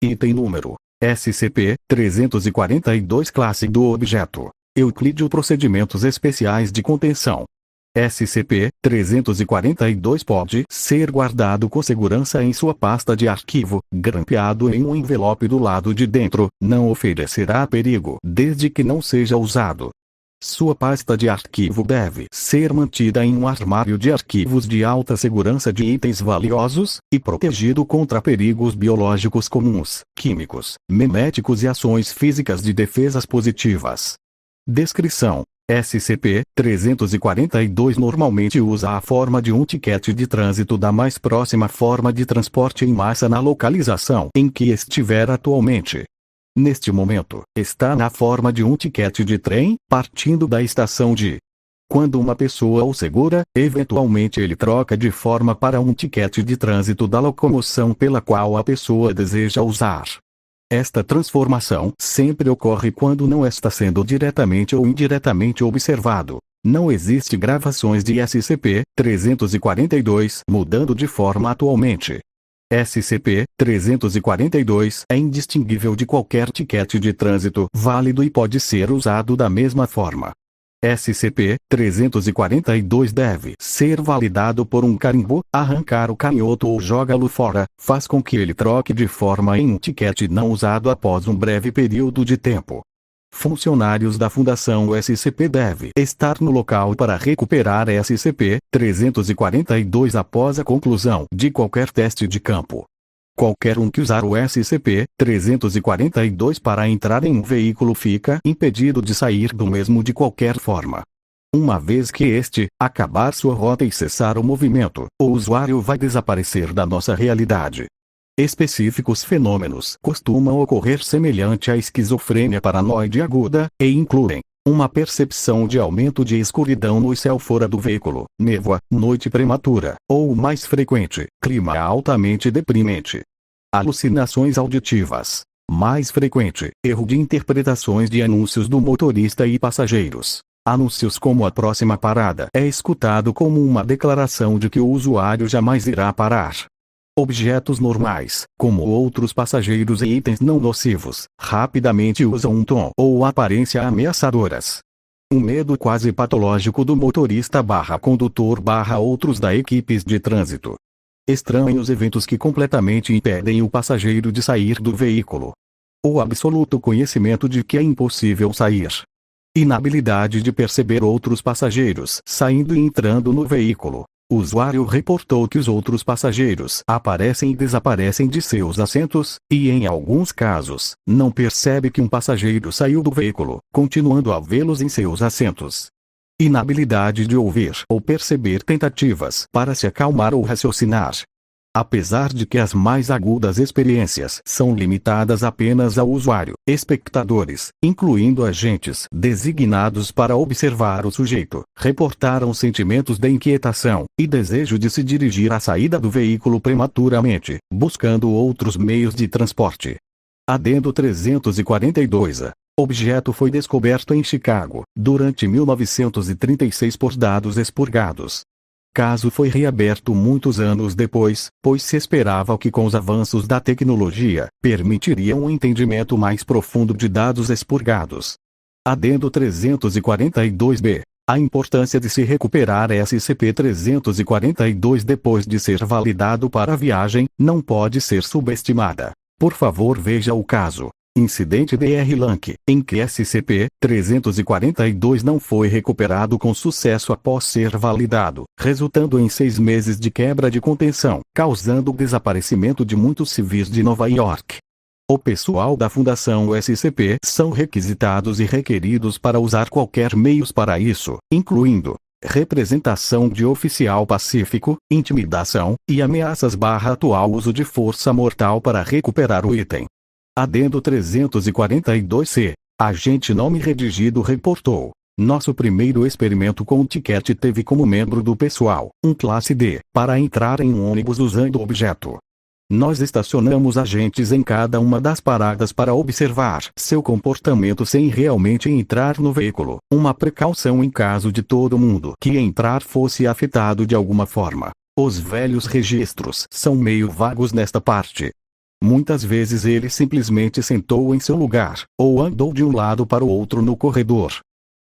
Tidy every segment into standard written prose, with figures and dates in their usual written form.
Item número SCP-342 Classe do objeto: Euclídeo. Procedimentos especiais de contenção. SCP-342 pode ser guardado com segurança em sua pasta de arquivo, grampeado em um envelope do lado de dentro. Não oferecerá perigo desde que não seja usado. Sua pasta de arquivo deve ser mantida em um armário de arquivos de alta segurança de itens valiosos, e protegido contra perigos biológicos comuns, químicos, meméticos e ações físicas de defesas positivas. Descrição: SCP-342 normalmente usa a forma de um tiquete de trânsito da mais próxima forma de transporte em massa na localização em que estiver atualmente. Neste momento, está na forma de um tiquete de trem, partindo da estação de. Quando uma pessoa o segura, eventualmente ele troca de forma para um tiquete de trânsito da locomoção pela qual a pessoa deseja usar. Esta transformação sempre ocorre quando não está sendo diretamente ou indiretamente observado. Não existe gravações de SCP-342 mudando de forma atualmente. SCP-342 é indistinguível de qualquer tiquete de trânsito válido e pode ser usado da mesma forma. SCP-342 deve ser validado por um carimbo. Arrancar o canhoto ou jogá-lo fora faz com que ele troque de forma em um tiquete não usado após um breve período de tempo. Funcionários da Fundação SCP devem estar no local para recuperar SCP-342 após a conclusão de qualquer teste de campo. Qualquer um que usar o SCP-342 para entrar em um veículo fica impedido de sair do mesmo de qualquer forma. Uma vez que este acabar sua rota e cessar o movimento, o usuário vai desaparecer da nossa realidade. Específicos fenômenos costumam ocorrer semelhante à esquizofrênia paranoide aguda, e incluem uma percepção de aumento de escuridão no céu fora do veículo, névoa, noite prematura, ou o mais frequente, clima altamente deprimente. Alucinações auditivas. Mais frequente, erro de interpretações de anúncios do motorista e passageiros. Anúncios como a próxima parada é escutado como uma declaração de que o usuário jamais irá parar. Objetos normais, como outros passageiros e itens não nocivos, rapidamente usam um tom ou aparência ameaçadoras. Um medo quase patológico do motorista/condutor/outros da equipes de trânsito. Estranhos eventos que completamente impedem o passageiro de sair do veículo. O absoluto conhecimento de que é impossível sair. Inabilidade de perceber outros passageiros saindo e entrando no veículo. O usuário reportou que os outros passageiros aparecem e desaparecem de seus assentos, e em alguns casos, não percebe que um passageiro saiu do veículo, continuando a vê-los em seus assentos. Inabilidade de ouvir ou perceber tentativas para se acalmar ou raciocinar. Apesar de que as mais agudas experiências são limitadas apenas ao usuário, espectadores, incluindo agentes designados para observar o sujeito, reportaram sentimentos de inquietação e desejo de se dirigir à saída do veículo prematuramente, buscando outros meios de transporte. Adendo 342. Objeto foi descoberto em Chicago, durante 1936 por dados expurgados. Caso foi reaberto muitos anos depois, pois se esperava que com os avanços da tecnologia, permitiria um entendimento mais profundo de dados expurgados. Adendo 342-B. A importância de se recuperar SCP-342 depois de ser validado para a viagem, não pode ser subestimada. Por favor, veja o caso Incidente Dr. Lank, em que SCP-342 não foi recuperado com sucesso após ser validado, resultando em 6 meses de quebra de contenção, causando o desaparecimento de muitos civis de Nova York. O pessoal da Fundação SCP são requisitados e requeridos para usar qualquer meios para isso, incluindo representação de oficial pacífico, intimidação, e ameaças/atual uso de força mortal para recuperar o item. Adendo 342-C. Agente nome redigido reportou: nosso primeiro experimento com o tiquete teve como membro do pessoal, um classe D, para entrar em um ônibus usando o objeto. Nós estacionamos agentes em cada uma das paradas para observar seu comportamento sem realmente entrar no veículo, uma precaução em caso de todo mundo que entrar fosse afetado de alguma forma. Os velhos registros são meio vagos nesta parte. Muitas vezes ele simplesmente sentou em seu lugar, ou andou de um lado para o outro no corredor.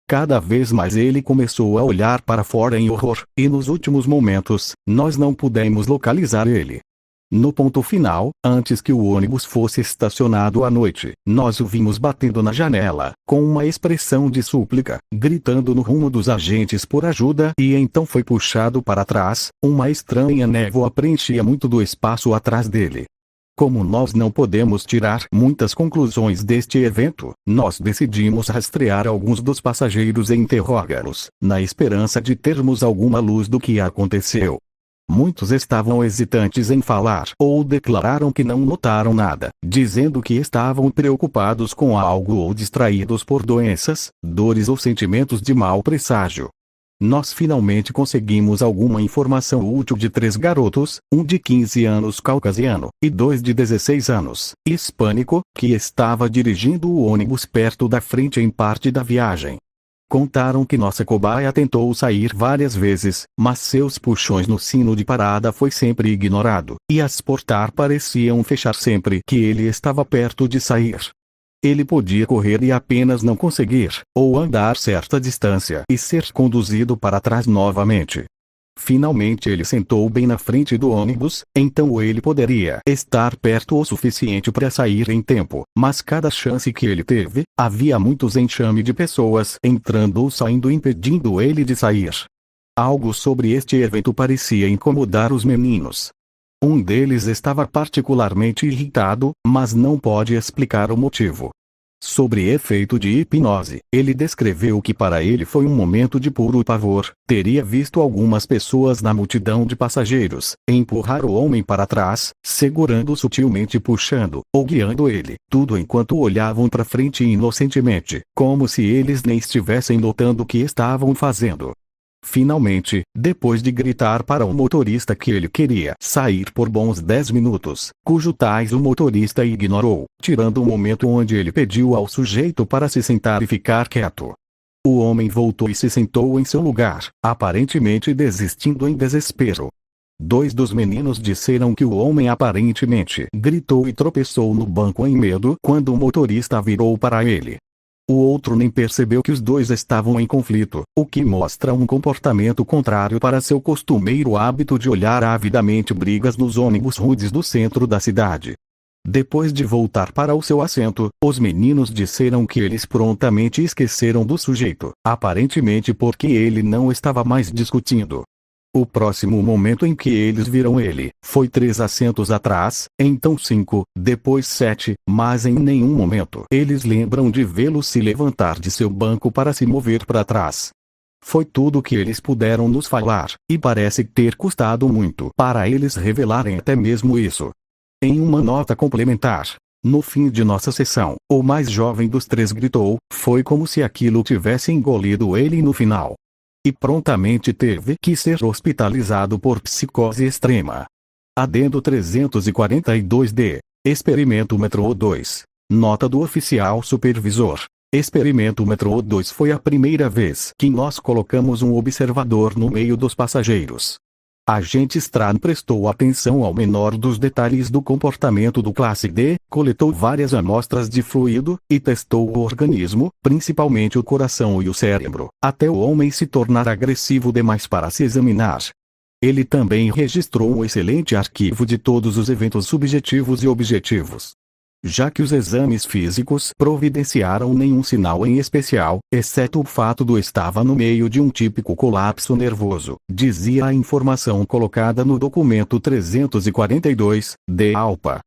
Cada vez mais ele começou a olhar para fora em horror, e nos últimos momentos, nós não pudemos localizar ele. No ponto final, antes que o ônibus fosse estacionado à noite, nós o vimos batendo na janela, com uma expressão de súplica, gritando no rumo dos agentes por ajuda, e então foi puxado para trás. Uma estranha névoa preenchia muito do espaço atrás dele. Como nós não podemos tirar muitas conclusões deste evento, nós decidimos rastrear alguns dos passageiros e interrogá-los, na esperança de termos alguma luz do que aconteceu. Muitos estavam hesitantes em falar ou declararam que não notaram nada, dizendo que estavam preocupados com algo ou distraídos por doenças, dores ou sentimentos de mau presságio. Nós finalmente conseguimos alguma informação útil de 3 garotos, um de 15 anos caucasiano, e 2 de 16 anos, hispânico, que estava dirigindo o ônibus perto da frente em parte da viagem. Contaram que nossa cobaia tentou sair várias vezes, mas seus puxões no sino de parada foi sempre ignorado, e as portas pareciam fechar sempre que ele estava perto de sair. Ele podia correr e apenas não conseguir, ou andar certa distância e ser conduzido para trás novamente. Finalmente ele sentou bem na frente do ônibus, então ele poderia estar perto o suficiente para sair em tempo, mas cada chance que ele teve, havia muitos enxame de pessoas entrando ou saindo impedindo ele de sair. Algo sobre este evento parecia incomodar os meninos. Um deles estava particularmente irritado, mas não pode explicar o motivo. Sobre efeito de hipnose, ele descreveu que para ele foi um momento de puro pavor. Teria visto algumas pessoas na multidão de passageiros empurrar o homem para trás, segurando sutilmente, puxando ou guiando ele, tudo enquanto olhavam para frente inocentemente, como se eles nem estivessem notando o que estavam fazendo. Finalmente, depois de gritar para o motorista que ele queria sair por bons 10 minutos, cujo tais o motorista ignorou, tirando o momento onde ele pediu ao sujeito para se sentar e ficar quieto. O homem voltou e se sentou em seu lugar, aparentemente desistindo em desespero. 2 dos meninos disseram que o homem aparentemente gritou e tropeçou no banco em medo quando o motorista virou para ele. O outro nem percebeu que os 2 estavam em conflito, o que mostra um comportamento contrário para seu costumeiro hábito de olhar avidamente brigas nos ônibus rudes do centro da cidade. Depois de voltar para o seu assento, os meninos disseram que eles prontamente esqueceram do sujeito, aparentemente porque ele não estava mais discutindo. O próximo momento em que eles viram ele, foi 3 assentos atrás, então 5, depois 7, mas em nenhum momento eles lembram de vê-lo se levantar de seu banco para se mover para trás. Foi tudo o que eles puderam nos falar, e parece ter custado muito para eles revelarem até mesmo isso. Em uma nota complementar, no fim de nossa sessão, o mais jovem dos 3 gritou, foi como se aquilo tivesse engolido ele no final. E prontamente teve que ser hospitalizado por psicose extrema. Adendo 342-D. Experimento Metrô 2. Nota do oficial supervisor. Experimento Metrô 2 foi a primeira vez que nós colocamos um observador no meio dos passageiros. Agente Strand prestou atenção ao menor dos detalhes do comportamento do classe D, coletou várias amostras de fluido, e testou o organismo, principalmente o coração e o cérebro, até o homem se tornar agressivo demais para se examinar. Ele também registrou um excelente arquivo de todos os eventos subjetivos e objetivos. Já que os exames físicos providenciaram nenhum sinal em especial, exceto o fato do estava no meio de um típico colapso nervoso, dizia a informação colocada no documento 342, de ALPA.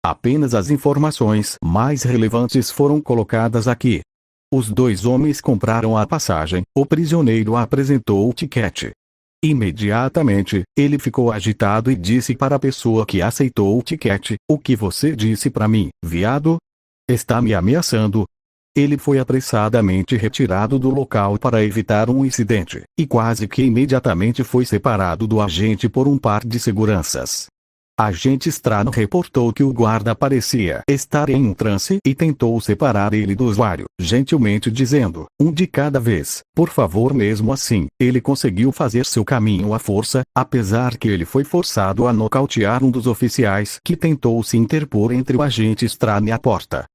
Apenas as informações mais relevantes foram colocadas aqui. Os 2 homens compraram a passagem, o prisioneiro apresentou o tiquete. Imediatamente, ele ficou agitado e disse para a pessoa que aceitou o tiquete, o que você disse para mim, viado? Está me ameaçando? Ele foi apressadamente retirado do local para evitar um incidente, e quase que imediatamente foi separado do agente por um par de seguranças. Agente Strano reportou que o guarda parecia estar em um transe e tentou separar ele do usuário, gentilmente dizendo, um de cada vez, por favor. Mesmo assim, ele conseguiu fazer seu caminho à força, apesar que ele foi forçado a nocautear um dos oficiais que tentou se interpor entre o agente Strano e a porta.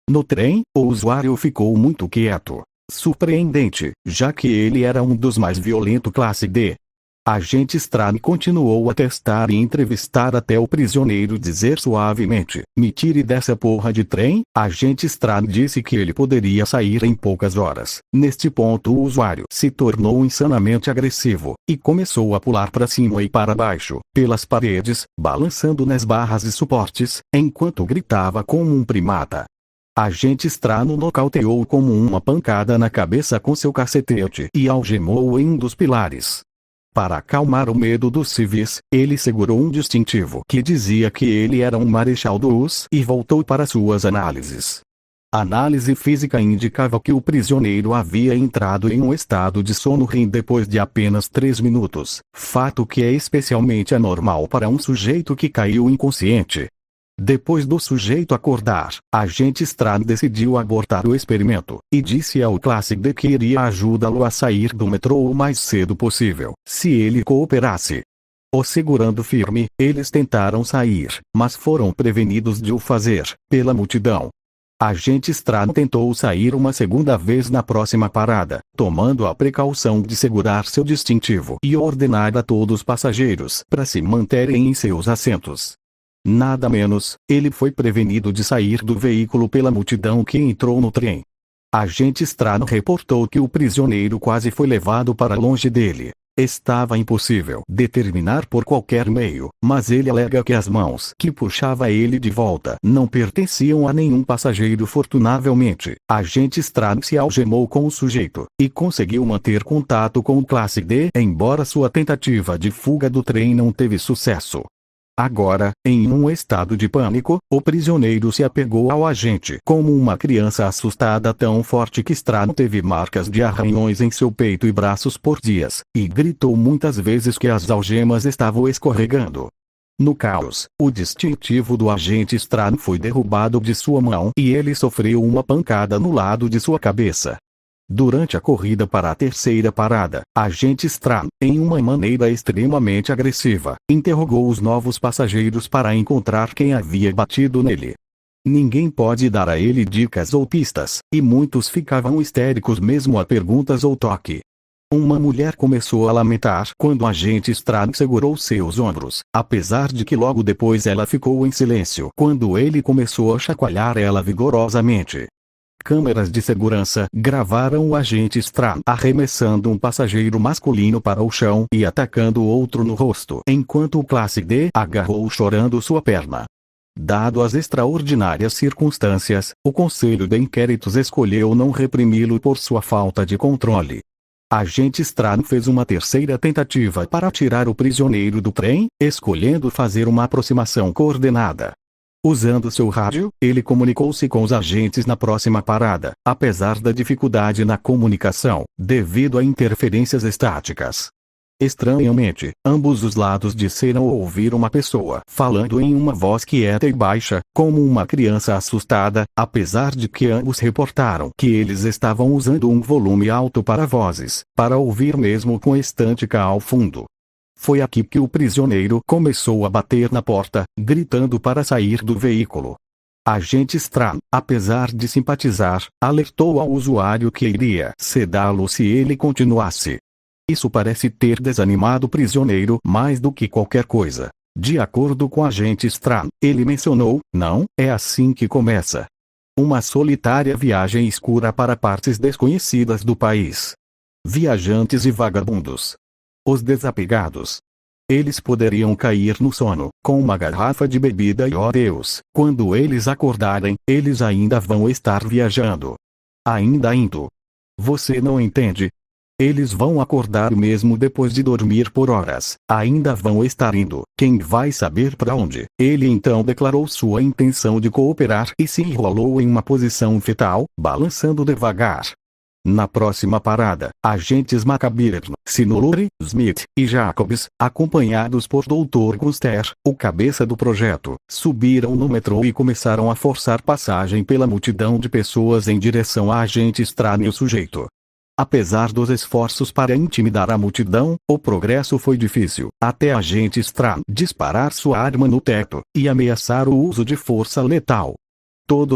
No trem, o usuário ficou muito quieto. Surpreendente, já que ele era um dos mais violentos classe D. Agente Strano continuou a testar e entrevistar até o prisioneiro dizer suavemente, me tire dessa porra de trem. Agente Strano disse que ele poderia sair em poucas horas. Neste ponto o usuário se tornou insanamente agressivo, e começou a pular para cima e para baixo, pelas paredes, balançando nas barras e suportes, enquanto gritava como um primata. Agente Strano nocauteou como uma pancada na cabeça com seu cacetete e algemou em um dos pilares. Para acalmar o medo dos civis, ele segurou um distintivo que dizia que ele era um marechal do US e voltou para suas análises. A análise física indicava que o prisioneiro havia entrado em um estado de sono REM depois de apenas 3 minutos, fato que é especialmente anormal para um sujeito que caiu inconsciente. Depois do sujeito acordar, agente Strano decidiu abortar o experimento, e disse ao classe D que iria ajudá-lo a sair do metrô o mais cedo possível, se ele cooperasse. O segurando firme, eles tentaram sair, mas foram prevenidos de o fazer, pela multidão. Agente Strano tentou sair uma segunda vez na próxima parada, tomando a precaução de segurar seu distintivo e ordenar a todos os passageiros para se manterem em seus assentos. Nada menos, ele foi prevenido de sair do veículo pela multidão que entrou no trem. Agente Strano reportou que o prisioneiro quase foi levado para longe dele. Estava impossível determinar por qualquer meio, mas ele alega que as mãos que puxava ele de volta não pertenciam a nenhum passageiro. Fortunavelmente, agente Strano se algemou com o sujeito, e conseguiu manter contato com o classe D, embora sua tentativa de fuga do trem não teve sucesso. Agora, em um estado de pânico, o prisioneiro se apegou ao agente como uma criança assustada tão forte que Strano teve marcas de arranhões em seu peito e braços por dias, e gritou muitas vezes que as algemas estavam escorregando. No caos, o distintivo do agente Strano foi derrubado de sua mão e ele sofreu uma pancada no lado de sua cabeça. Durante a corrida para a terceira parada, agente Strano, em uma maneira extremamente agressiva, interrogou os novos passageiros para encontrar quem havia batido nele. Ninguém pode dar a ele dicas ou pistas, e muitos ficavam histéricos mesmo a perguntas ou toque. Uma mulher começou a lamentar quando o agente Strano segurou seus ombros, apesar de que logo depois ela ficou em silêncio quando ele começou a chacoalhar ela vigorosamente. Câmeras de segurança gravaram o agente Strano arremessando um passageiro masculino para o chão e atacando o outro no rosto, enquanto o classe D agarrou chorando sua perna. Dado as extraordinárias circunstâncias, o Conselho de Inquéritos escolheu não reprimi-lo por sua falta de controle. Agente Strano fez uma terceira tentativa para tirar o prisioneiro do trem, escolhendo fazer uma aproximação coordenada. Usando seu rádio, ele comunicou-se com os agentes na próxima parada, apesar da dificuldade na comunicação, devido a interferências estáticas. Estranhamente, ambos os lados disseram ouvir uma pessoa falando em uma voz quieta e baixa, como uma criança assustada, apesar de que ambos reportaram que eles estavam usando um volume alto para vozes, para ouvir mesmo com estântica ao fundo. Foi aqui que o prisioneiro começou a bater na porta, gritando para sair do veículo. Agente Strano, apesar de simpatizar, alertou ao usuário que iria sedá-lo se ele continuasse. Isso parece ter desanimado o prisioneiro mais do que qualquer coisa. De acordo com agente Strano, ele mencionou, não, é assim que começa. Uma solitária viagem escura para partes desconhecidas do país. Viajantes e vagabundos. Os desapegados. Eles poderiam cair no sono, com uma garrafa de bebida e ó Deus, quando eles acordarem, eles ainda vão estar viajando. Ainda indo. Você não entende? Eles vão acordar mesmo depois de dormir por horas, ainda vão estar indo, quem vai saber para onde? Ele então declarou sua intenção de cooperar e se enrolou em uma posição fetal, balançando devagar. Na próxima parada, agentes McBurney, Sinoluri, Smith e Jacobs, acompanhados por Dr. Guster, o cabeça do projeto, subiram no metrô e começaram a forçar passagem pela multidão de pessoas em direção a agente estranho sujeito. Apesar dos esforços para intimidar a multidão, o progresso foi difícil, até agente estranho disparar sua arma no teto e ameaçar o uso de força letal. Todos